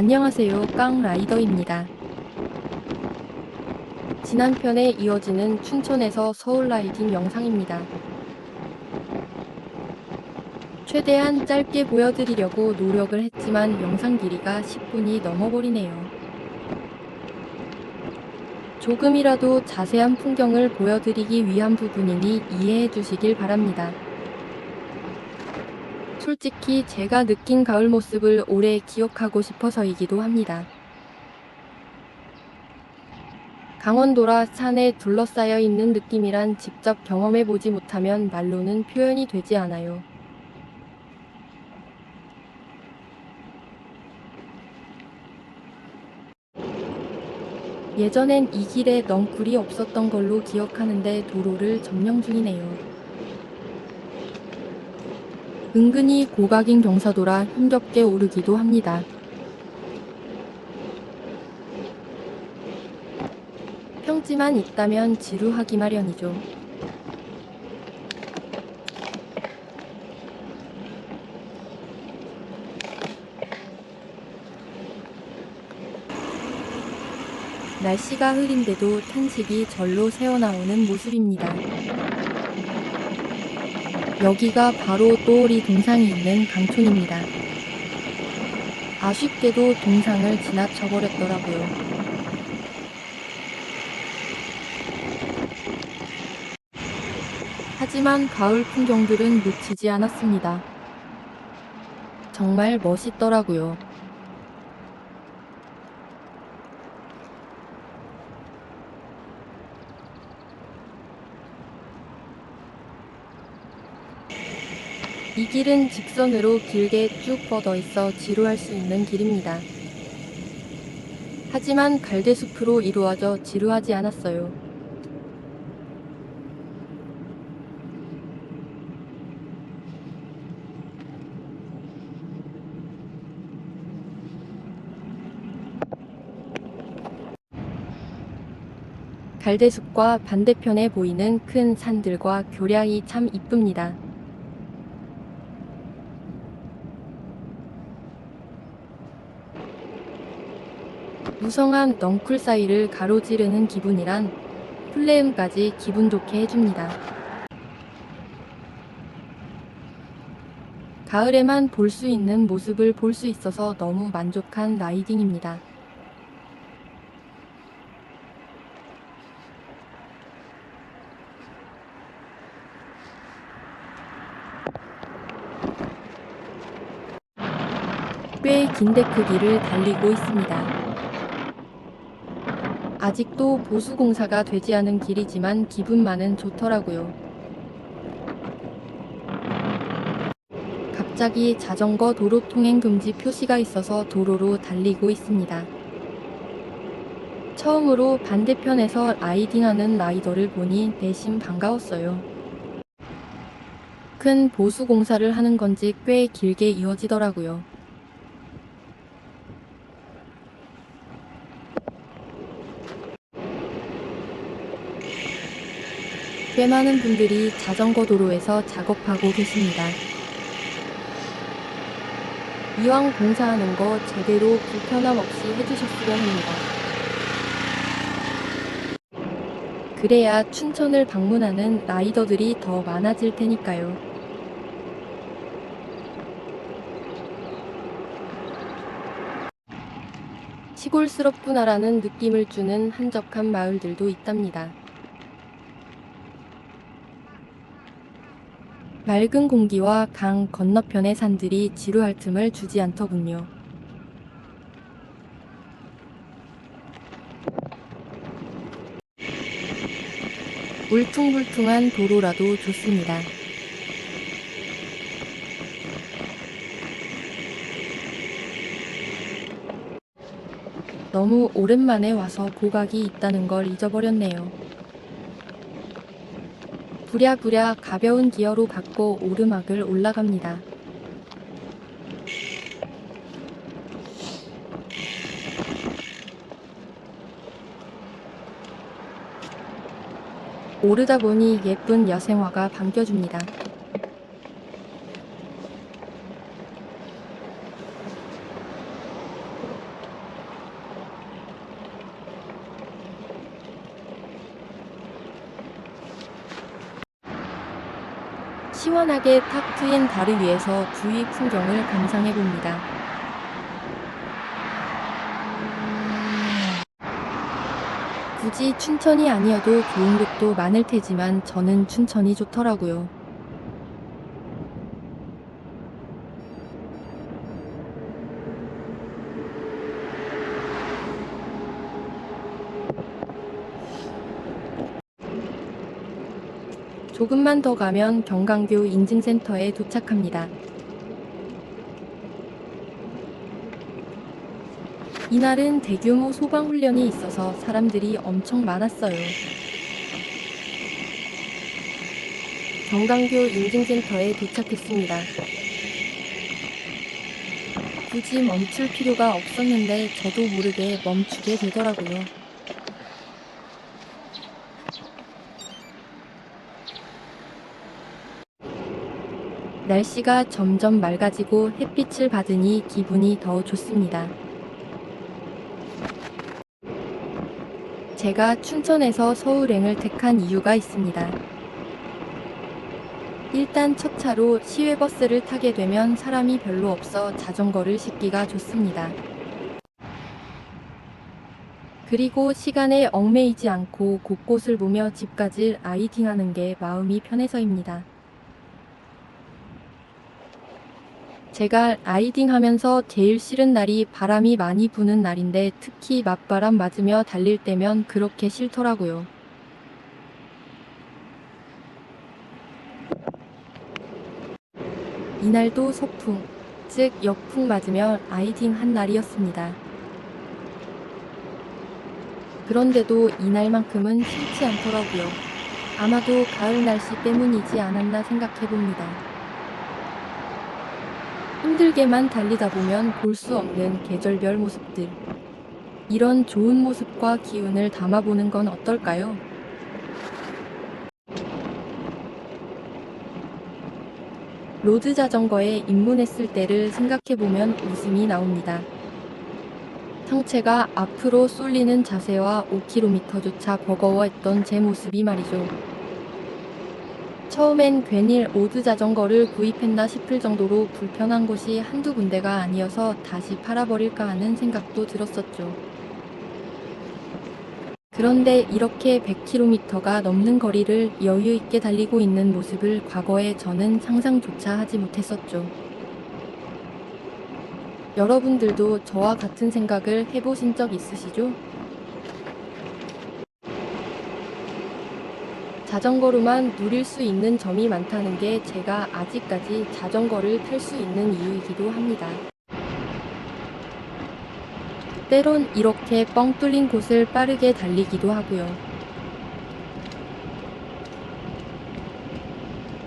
안녕하세요, 깡라이더입니다. 지난 편에 이어지는 춘천에서 서울 라이딩 영상입니다. 최대한 짧게 보여드리려고 노력을 했지만 영상 길이가 10분이 넘어버리네요. 조금이라도 자세한 풍경을 보여드리기 위한 부분이니 이해해 주시길 바랍니다. 솔직히 제가 느낀 가을 모습을 오래 기억하고 싶어서이기도 합니다. 강원도라 산에 둘러싸여 있는 느낌이란 직접 경험해보지 못하면 말로는 표현이 되지 않아요. 예전엔 이 길에 넝쿨이 없었던 걸로 기억하는데 도로를 점령 중이네요. 은근히 고각인 경사도라 힘겹게 오르기도 합니다. 평지만 있다면 지루하기 마련이죠. 날씨가 흐린데도 탄식이 절로 새어나오는 모습입니다. 여기가 바로 또오리 동상이 있는 강촌입니다. 아쉽게도 동상을 지나쳐버렸더라고요. 하지만 가을 풍경들은 놓치지 않았습니다. 정말 멋있더라고요. 이 길은 직선으로 길게 쭉 뻗어 있어 지루할 수 있는 길입니다. 하지만 갈대숲으로 이루어져 지루하지 않았어요. 갈대숲과 반대편에 보이는 큰 산들과 교량이 참 이쁩니다. 무성한 넝쿨 사이를 가로지르는 기분이란 플레음까지 기분 좋게 해줍니다. 가을에만 볼 수 있는 모습을 볼 수 있어서 너무 만족한 라이딩입니다. 꽤 긴 데크길을 달리고 있습니다. 아직도 보수공사가 되지 않은 길이지만 기분만은 좋더라고요. 갑자기 자전거 도로 통행 금지 표시가 있어서 도로로 달리고 있습니다. 처음으로 반대편에서 라이딩하는 라이더를 보니 내심 반가웠어요. 큰 보수공사를 하는 건지 꽤 길게 이어지더라고요. 꽤 많은 분들이 자전거 도로에서 작업하고 계십니다. 이왕 공사하는 거 제대로 불편함 없이 해주셨으면 합니다. 그래야 춘천을 방문하는 라이더들이 더 많아질 테니까요. 시골스럽구나라는 느낌을 주는 한적한 마을들도 있답니다. 맑은 공기와 강 건너편의 산들이 지루할 틈을 주지 않더군요. 울퉁불퉁한 도로라도 좋습니다. 너무 오랜만에 와서 고각이 있다는 걸 잊어버렸네요. 부랴부랴 가벼운 기어로 밟고 오르막을 올라갑니다. 오르다 보니 예쁜 야생화가 반겨줍니다. 시원하게 탁 트인 다리 위에서 주위 풍경을 감상해 봅니다. 굳이 춘천이 아니어도 좋은 곳도 많을 테지만 저는 춘천이 좋더라고요. 조금만 더 가면 경강교 인증센터에 도착합니다. 이날은 대규모 소방훈련이 있어서 사람들이 엄청 많았어요. 경강교 인증센터에 도착했습니다. 굳이 멈출 필요가 없었는데 저도 모르게 멈추게 되더라고요. 날씨가 점점 맑아지고 햇빛을 받으니 기분이 더 좋습니다. 제가 춘천에서 서울행을 택한 이유가 있습니다. 일단 첫 차로 시외버스를 타게 되면 사람이 별로 없어 자전거를 싣기가 좋습니다. 그리고 시간에 얽매이지 않고 곳곳을 보며 집까지 라이딩하는 게 마음이 편해서입니다. 제가 라이딩하면서 제일 싫은 날이 바람이 많이 부는 날인데 특히 맞바람 맞으며 달릴 때면 그렇게 싫더라고요. 이날도 서풍, 즉 역풍 맞으며 라이딩한 날이었습니다. 그런데도 이날만큼은 싫지 않더라고요. 아마도 가을 날씨 때문이지 않았나 생각해봅니다. 힘들게만 달리다 보면 볼 수 없는 계절별 모습들. 이런 좋은 모습과 기운을 담아보는 건 어떨까요? 로드 자전거에 입문했을 때를 생각해보면 웃음이 나옵니다. 상체가 앞으로 쏠리는 자세와 5km조차 버거워했던 제 모습이 말이죠. 처음엔 괜히 로드 자전거를 구입했나 싶을 정도로 불편한 곳이 한두 군데가 아니어서 다시 팔아버릴까 하는 생각도 들었었죠. 그런데 이렇게 100km가 넘는 거리를 여유 있게 달리고 있는 모습을 과거에 저는 상상조차 하지 못했었죠. 여러분들도 저와 같은 생각을 해보신 적 있으시죠? 자전거로만 누릴 수 있는 점이 많다는 게 제가 아직까지 자전거를 탈 수 있는 이유이기도 합니다. 때론 이렇게 뻥 뚫린 곳을 빠르게 달리기도 하고요.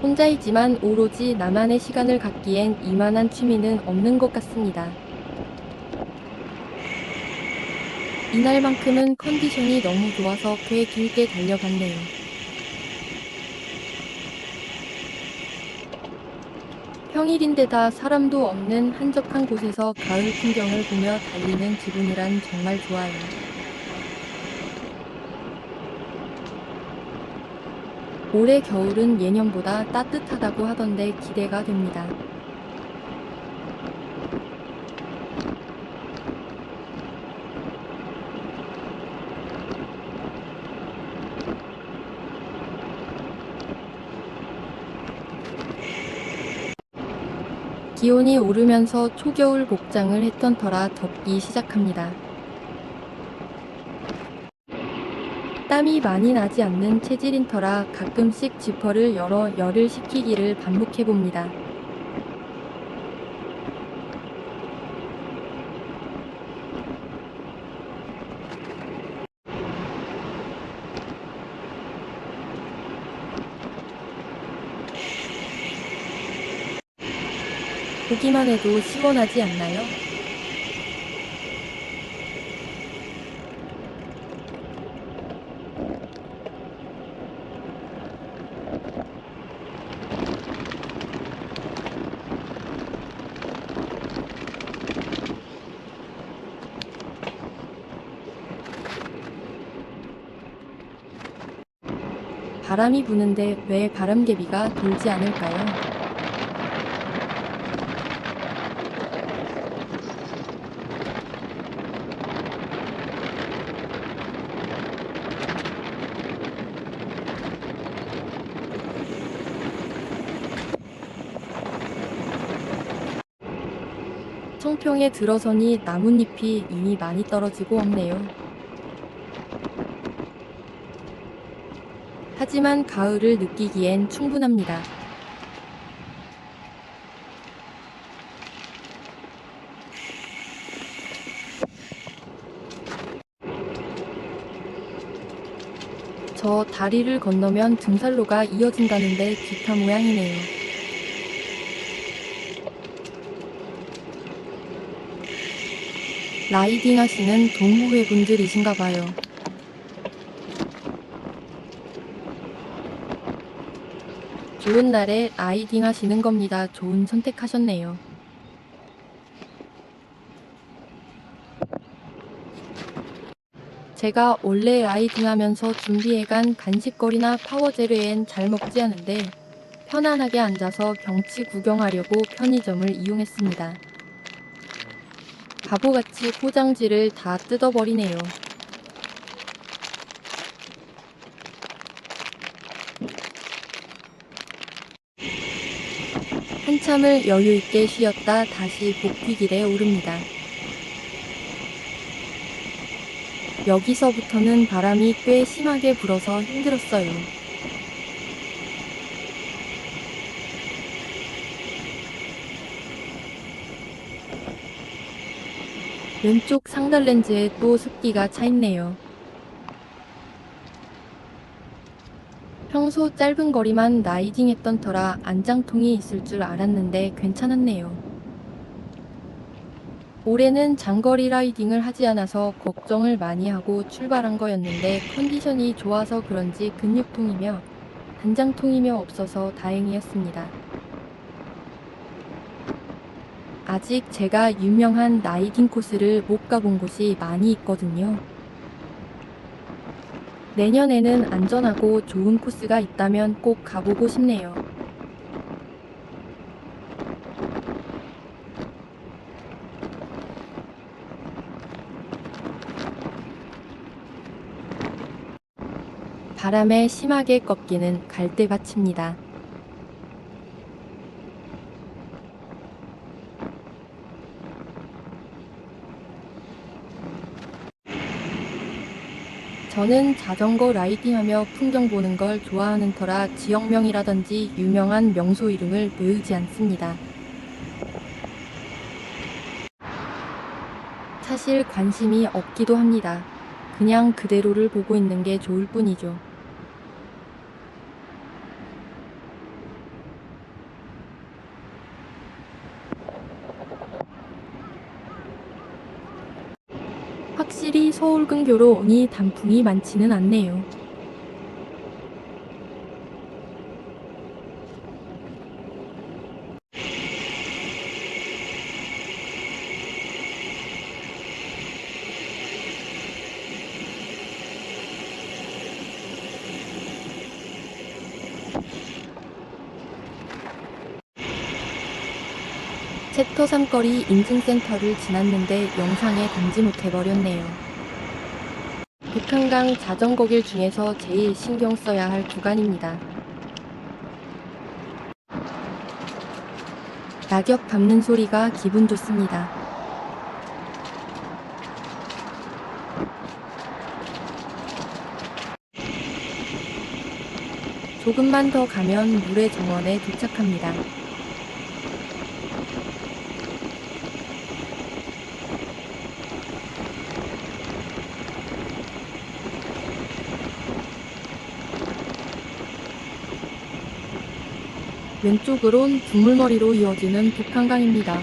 혼자이지만 오로지 나만의 시간을 갖기엔 이만한 취미는 없는 것 같습니다. 이날만큼은 컨디션이 너무 좋아서 꽤 길게 달려갔네요. 평일인데다 사람도 없는 한적한 곳에서 가을 풍경을 보며 달리는 기분이란 정말 좋아요. 올해 겨울은 예년보다 따뜻하다고 하던데 기대가 됩니다. 기온이 오르면서 초겨울 복장을 했던 터라 덥기 시작합니다. 땀이 많이 나지 않는 체질인 터라 가끔씩 지퍼를 열어 열을 식히기를 반복해봅니다. 보기만 해도 시원하지 않나요? 바람이 부는데 왜 바람개비가 돌지 않을까요? 청평에 들어서니 나뭇잎이 이미 많이 떨어지고 없네요. 하지만 가을을 느끼기엔 충분합니다. 저 다리를 건너면 등산로가 이어진다는데 기타 모양이네요. 라이딩 하시는 동호회분들이신가 봐요. 좋은 날에 라이딩 하시는 겁니다. 좋은 선택하셨네요. 제가 원래 라이딩 하면서 준비해간 간식거리나 파워젤외엔 잘 먹지 않은데 편안하게 앉아서 경치 구경하려고 편의점을 이용했습니다. 바보같이 포장지를 다 뜯어버리네요. 한참을 여유있게 쉬었다 다시 복귀길에 오릅니다. 여기서부터는 바람이 꽤 심하게 불어서 힘들었어요. 왼쪽 상단 렌즈에 또 습기가 차있네요. 평소 짧은 거리만 라이딩 했던 터라 안장통이 있을 줄 알았는데 괜찮았네요. 올해는 장거리 라이딩을 하지 않아서 걱정을 많이 하고 출발한 거였는데 컨디션이 좋아서 그런지 근육통이며 단장통이며 없어서 다행이었습니다. 아직 제가 유명한 라이딩 코스를 못 가본 곳이 많이 있거든요. 내년에는 안전하고 좋은 코스가 있다면 꼭 가보고 싶네요. 바람에 심하게 꺾이는 갈대밭입니다. 저는 자전거 라이딩하며 풍경 보는 걸 좋아하는 터라 지역명이라든지 유명한 명소 이름을 외우지 않습니다. 사실 관심이 없기도 합니다. 그냥 그대로를 보고 있는 게 좋을 뿐이죠. 확실히 서울 근교로 오니 단풍이 많지는 않네요. 챕터 3거리 인증센터를 지났는데 영상에 담지 못해버렸네요. 북한강 자전거길 중에서 제일 신경 써야 할 구간입니다. 낙엽 밟는 소리가 기분 좋습니다. 조금만 더 가면 물의 정원에 도착합니다. 왼쪽으론 두물머리로 이어지는 북한강입니다.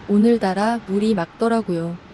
오늘따라 물이 맑더라고요.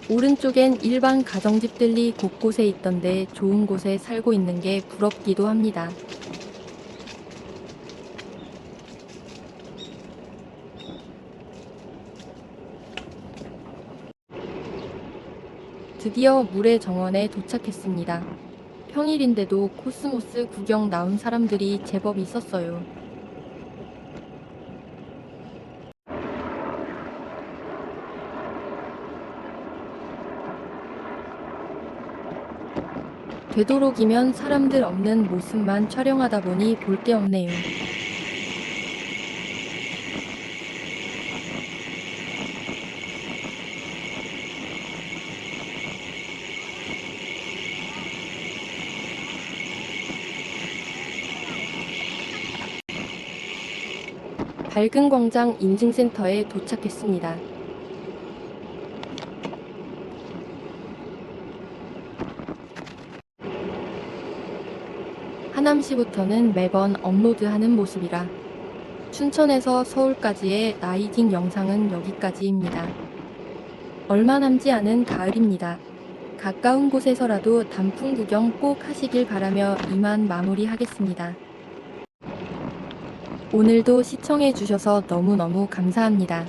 오른쪽엔 일반 가정집들이 곳곳에 있던데 좋은 곳에 살고 있는 게 부럽기도 합니다. 드디어 물의 정원에 도착했습니다. 평일인데도 코스모스 구경 나온 사람들이 제법 있었어요. 되도록이면 사람들 없는 모습만 촬영하다 보니 볼 게 없네요. 밝은 광장 인증센터에 도착했습니다. 하남시부터는 매번 업로드하는 모습이라 춘천에서 서울까지의 라이딩 영상은 여기까지입니다. 얼마 남지 않은 가을입니다. 가까운 곳에서라도 단풍 구경 꼭 하시길 바라며 이만 마무리하겠습니다. 오늘도 시청해주셔서 너무너무 감사합니다.